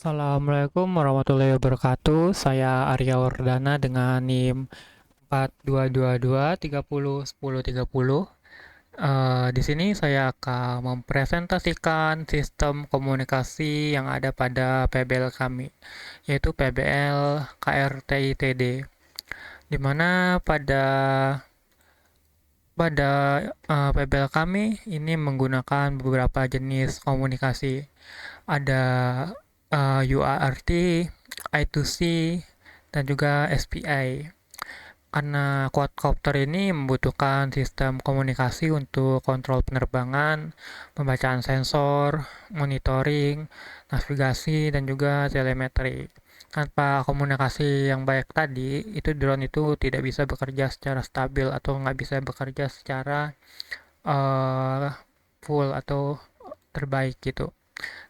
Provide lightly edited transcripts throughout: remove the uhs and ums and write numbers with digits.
Assalamualaikum warahmatullahi wabarakatuh. Saya Arya Wardana dengan NIM 4222301030. Di sini saya akan mempresentasikan sistem komunikasi yang ada pada PBL kami, yaitu PBL KRTITD, di mana pada PBL kami ini menggunakan beberapa jenis komunikasi. Ada UART, I2C, dan juga SPI. Karena quadcopter ini membutuhkan sistem komunikasi untuk kontrol penerbangan, pembacaan sensor, monitoring, navigasi, dan juga telemetri. Tanpa komunikasi yang baik tadi, itu drone itu tidak bisa bekerja secara stabil atau nggak bisa bekerja secara uh, full atau terbaik gitu.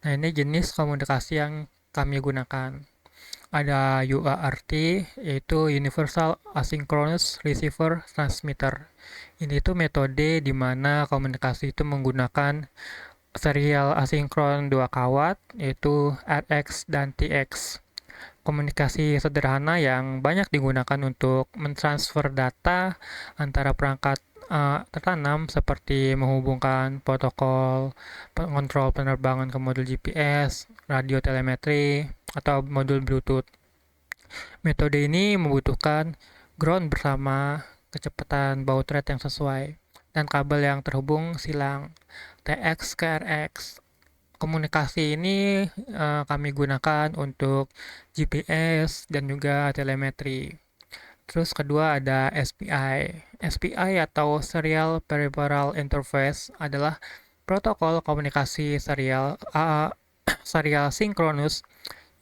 Nah, ini jenis komunikasi yang kami gunakan. Ada UART, yaitu Universal Asynchronous Receiver Transmitter. Ini tuh metode di mana komunikasi itu menggunakan serial asinkron dua kawat, yaitu RX dan TX. Komunikasi sederhana yang banyak digunakan untuk mentransfer data antara perangkat tertanam seperti menghubungkan protokol pengontrol penerbangan ke modul GPS, radio telemetri, atau modul Bluetooth. Metode ini membutuhkan ground bersama kecepatan baud rate yang sesuai dan kabel yang terhubung silang TX ke RX. Komunikasi ini kami gunakan untuk GPS dan juga telemetri. Terus kedua ada SPI. SPI atau Serial Peripheral Interface adalah protokol komunikasi serial sinkronus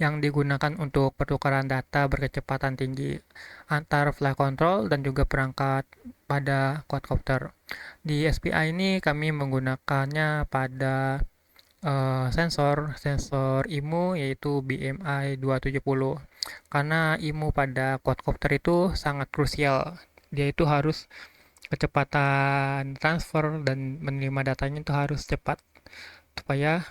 yang digunakan untuk pertukaran data berkecepatan tinggi antar flight control dan juga perangkat pada quadcopter. Di SPI ini kami menggunakannya pada sensor IMU yaitu BMI 270, karena IMU pada quadcopter itu sangat krusial. Dia itu harus kecepatan transfer dan menerima datanya itu harus cepat supaya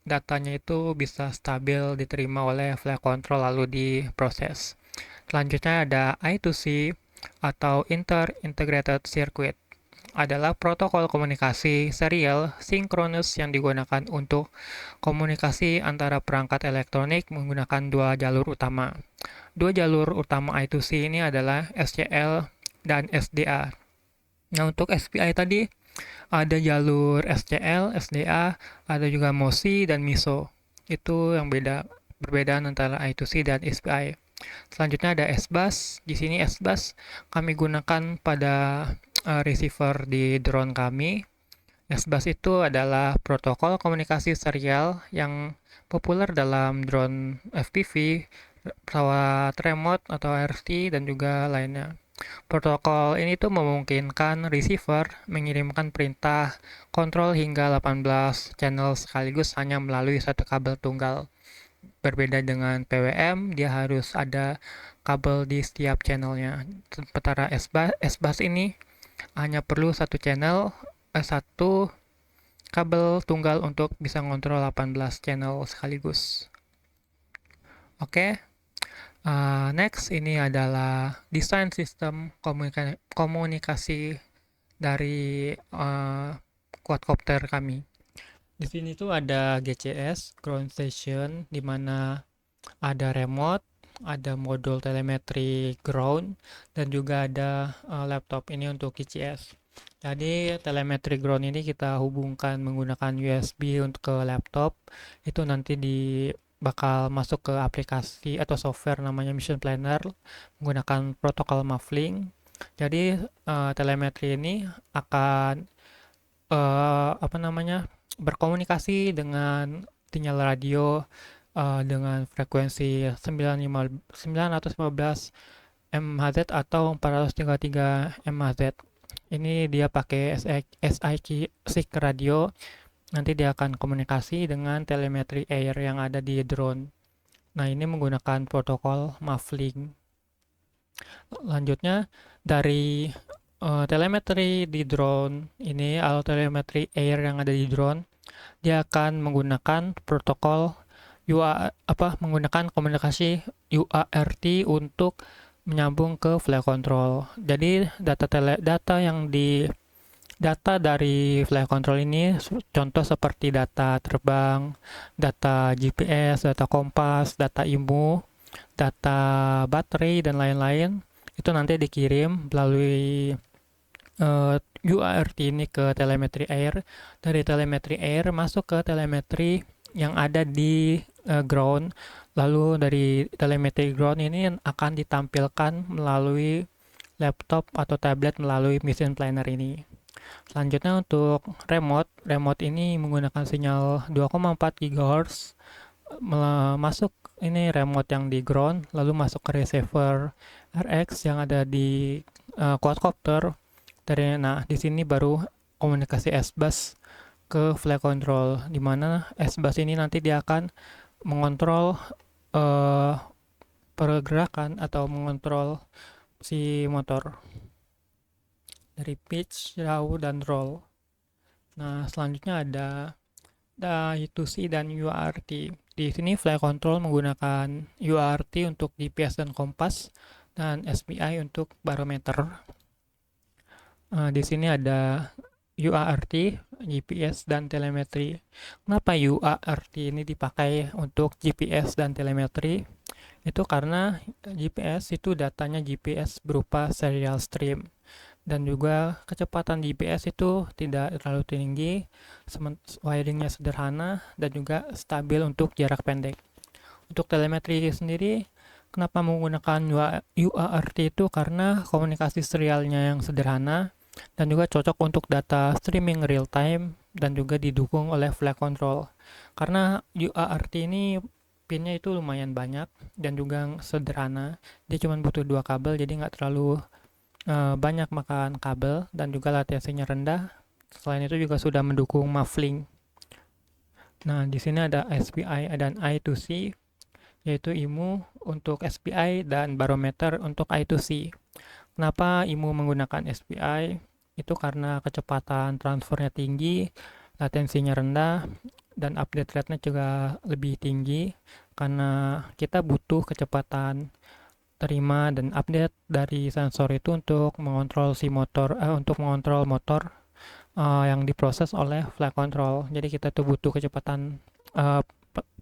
datanya itu bisa stabil diterima oleh flight control lalu diproses. Selanjutnya ada I2C atau Inter-Integrated Circuit, adalah protokol komunikasi serial sinkronus yang digunakan untuk komunikasi antara perangkat elektronik menggunakan dua jalur utama. Dua jalur utama I2C ini adalah SCL dan SDA. Nah, untuk SPI tadi ada jalur SCL, SDA, ada juga MOSI dan MISO. Itu yang perbedaan antara I2C dan SPI. Selanjutnya ada SBUS. Di sini SBUS kami gunakan pada receiver di drone kami. SBUS itu adalah protokol komunikasi serial yang populer dalam drone FPV, pesawat remote atau RC, dan juga lainnya. Protokol ini tuh memungkinkan receiver mengirimkan perintah kontrol hingga 18 channel sekaligus hanya melalui satu kabel tunggal. Berbeda dengan PWM, dia harus ada kabel di setiap channelnya. Sementara SBUS ini hanya perlu satu kabel tunggal untuk bisa ngontrol 18 channel sekaligus. Oke. Next, ini adalah desain sistem komunikasi dari quadcopter kami. Di sini tuh ada GCS, ground station, di mana ada remote, ada modul telemetri ground, dan juga ada laptop ini untuk GCS. Jadi telemetri ground ini kita hubungkan menggunakan USB untuk ke laptop. Itu nanti bakal masuk ke aplikasi atau software namanya Mission Planner menggunakan protokol muffling. Jadi telemetri ini akan berkomunikasi dengan sinyal radio dengan frekuensi 915 MHz atau 433 MHz. Ini dia pakai SIC radio. Nanti dia akan komunikasi dengan telemetri air yang ada di drone. Nah, ini menggunakan protokol muffling. Lanjutnya, dari telemetri di drone ini atau telemetri air yang ada di drone, dia akan menggunakan protokol menggunakan komunikasi UART untuk menyambung ke flight control. Jadi data dari flight control ini contoh seperti data terbang, data GPS, data kompas, data IMU, data baterai dan lain-lain itu nanti dikirim melalui UART ini ke telemetri air. Dari telemetri air masuk ke telemetri yang ada di ground. Lalu dari telemetri ground ini akan ditampilkan melalui laptop atau tablet melalui mission planner ini. Selanjutnya untuk remote ini menggunakan sinyal 2,4 GHz masuk ini remote yang di ground lalu masuk ke receiver RX yang ada di quadcopter. Di sini baru komunikasi S-Bus ke flight control, di mana S-Bus ini nanti dia akan mengontrol uh, pergerakan atau mengontrol si motor dari pitch, yaw, dan roll. Nah, selanjutnya ada I2C dan UART. Di sini flight control menggunakan UART untuk GPS dan kompas, dan SPI untuk barometer. Di sini ada UART, GPS, dan telemetri. Kenapa UART ini dipakai untuk GPS dan telemetri? Itu karena GPS itu datanya GPS berupa serial stream. Dan juga kecepatan GPS itu tidak terlalu tinggi, wiringnya sederhana, dan juga stabil untuk jarak pendek. Untuk telemetri sendiri, kenapa menggunakan UART itu? Karena komunikasi serialnya yang sederhana, dan juga cocok untuk data streaming real time dan juga didukung oleh flight control. Karena UART ini pinnya itu lumayan banyak dan juga sederhana. Dia cuma butuh 2 kabel, jadi nggak terlalu banyak makan kabel dan juga latensinya rendah. Selain itu juga sudah mendukung muffling. Nah, di sini ada SPI dan I2C, yaitu IMU untuk SPI dan barometer untuk I2C. Kenapa IMU menggunakan SPI? Itu karena kecepatan transfernya tinggi, latensinya rendah, dan update rate-nya juga lebih tinggi karena kita butuh kecepatan terima dan update dari sensor itu untuk mengontrol motor yang diproses oleh flight control. Jadi kita tuh butuh kecepatan uh,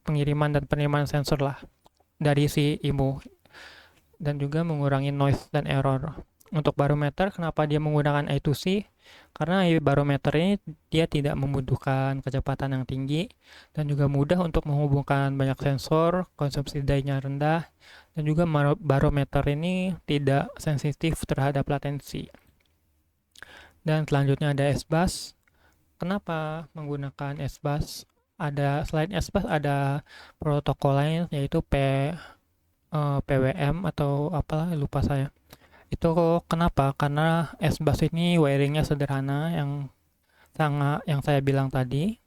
pengiriman dan penerimaan sensor lah dari si IMU dan juga mengurangi noise dan error. Untuk barometer, kenapa dia menggunakan I2C? Karena barometer ini dia tidak membutuhkan kecepatan yang tinggi dan juga mudah untuk menghubungkan banyak sensor, konsumsi daya rendah, dan juga barometer ini tidak sensitif terhadap latensi. Dan selanjutnya ada S-Bus. Kenapa menggunakan S-Bus? Selain S-Bus ada protokol lain yaitu PWM atau apalah lupa saya. Itu kenapa? Karena S-Bus ini wiringnya sederhana yang saya bilang tadi.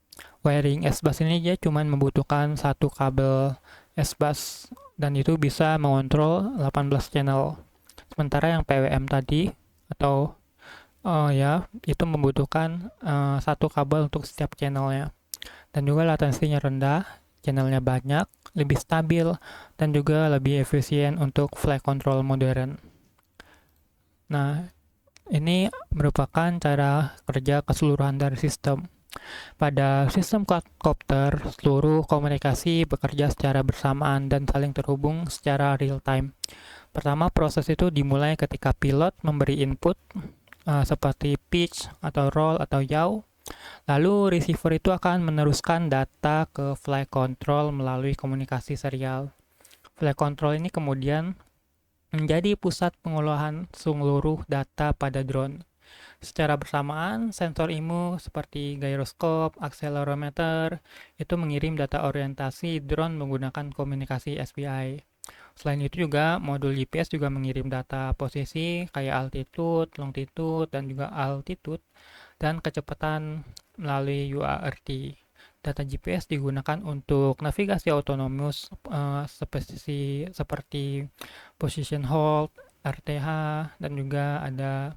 Wiring S-Bus ini dia cuma membutuhkan 1 kabel S-Bus dan itu bisa mengontrol 18 channel. Sementara yang PWM tadi atau itu membutuhkan 1 kabel untuk setiap channelnya. Dan juga latensinya rendah, channelnya banyak, lebih stabil, dan juga lebih efisien untuk flight control modern. Nah, ini merupakan cara kerja keseluruhan dari sistem. Pada sistem quadcopter, seluruh komunikasi bekerja secara bersamaan dan saling terhubung secara real time. Pertama, proses itu dimulai ketika pilot memberi input seperti pitch atau roll atau yaw. Lalu receiver itu akan meneruskan data ke flight control melalui komunikasi serial. Flight control ini kemudian menjadi pusat pengolahan seluruh data pada drone. Secara bersamaan, sensor IMU seperti gyroskop, accelerometer itu mengirim data orientasi drone menggunakan komunikasi SPI. Selain itu juga modul GPS juga mengirim data posisi kayak altitude, longitude, dan juga altitude dan kecepatan melalui UART. Data GPS digunakan untuk navigasi otonomus seperti position hold, RTH, dan juga ada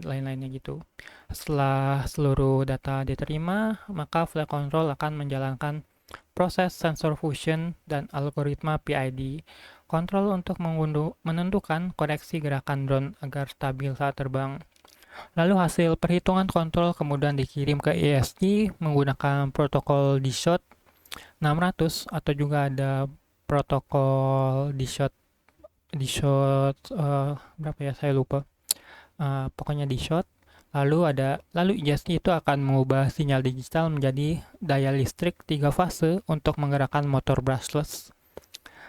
lain-lainnya gitu. Setelah seluruh data diterima, maka flight control akan menjalankan proses sensor fusion, dan algoritma PID. Kontrol untuk menentukan koreksi gerakan drone agar stabil saat terbang. Lalu hasil perhitungan kontrol kemudian dikirim ke ESC menggunakan protokol DShot 600 atau juga ada protokol DShot berapa ya saya lupa. Pokoknya DShot. Lalu ESC itu akan mengubah sinyal digital menjadi daya listrik 3 fase untuk menggerakkan motor brushless.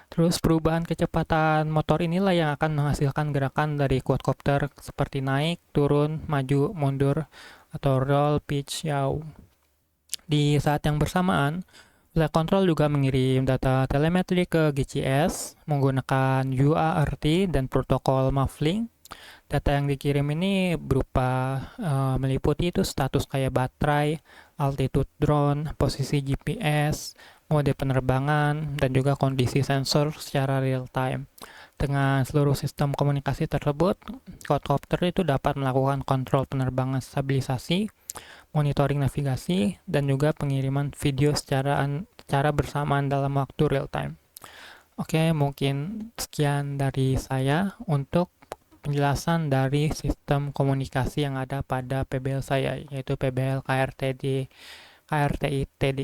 Terus perubahan kecepatan motor inilah yang akan menghasilkan gerakan dari quadcopter seperti naik, turun, maju, mundur, atau roll, pitch, yaw. Di saat yang bersamaan, flight control juga mengirim data telemetri ke GCS menggunakan UART dan protokol muffling. Data yang dikirim ini berupa meliputi itu status kayak baterai, altitude drone, posisi GPS, mode penerbangan, dan juga kondisi sensor secara real time. Dengan seluruh sistem komunikasi tersebut, quadcopter itu dapat melakukan kontrol penerbangan stabilisasi, monitoring navigasi, dan juga pengiriman video secara bersamaan dalam waktu real time. Oke, mungkin sekian dari saya untuk penjelasan dari sistem komunikasi yang ada pada PBL saya, yaitu PBL KRTI TD.